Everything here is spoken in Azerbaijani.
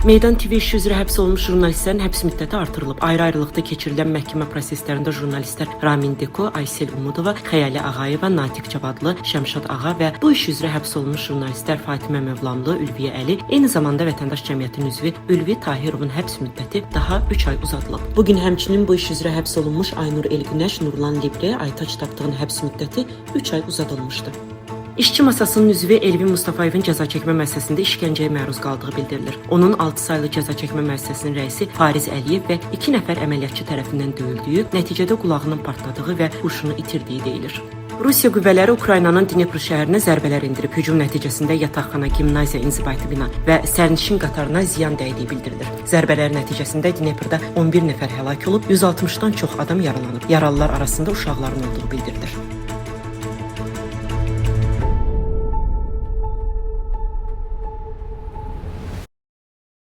Meydan TV işi üzrə həbs olunmuş jurnalistlərin həbs müddəti artırılıb. Ayrı-ayrılıqda keçirilən məhkəmə proseslərində jurnalistlər Ramin Deko, Aysel Umudova, Xəyali Ağayeva, Natiq Cavadlı, Şəmşad Ağa və bu iş üzrə həbs olunmuş jurnalistlər Fatimə Mövlamlı, Ülviyə Əli, eyni zamanda Vətəndaş Cəmiyyətinin üzvü Ülvi Tahirovun həbs müddəti daha 3 ay uzadılıb. Bugün həmçinin bu iş üzrə həbs olunmuş Aynur Elgünəş, Nurlan Libre, Aytaç Tapdığın həbs müddəti 3 ay uzadılmışdı. İşçi masasının üzvü Elvin Mustafayevin cəza çəkmə müəssisəsində işgəncəyə məruz qaldığı bildirilir. Onun 6 saylı cəza çəkmə müəssisəsinin rəisi Fariz Əliyev və 2 nəfər əməliyyatçı tərəfindən döyüldüyü, nəticədə qulağının partladığı və huşunu itirdiyi deyilir. Rusiya qüvvələri Ukraynanın Dnepr şəhərinə zərbələr endirib. Hücum nəticəsində yataqxana, gimnaziya, inzibati bina və sərnişin qatarına ziyan dəydiyi bildirilir. Zərbələr nəticəsində Dneprdə 11 nəfər həlak olub, 160-dan çox adam yaralanıb. Yaralılar arasında uşaqların olduğu bildirilir.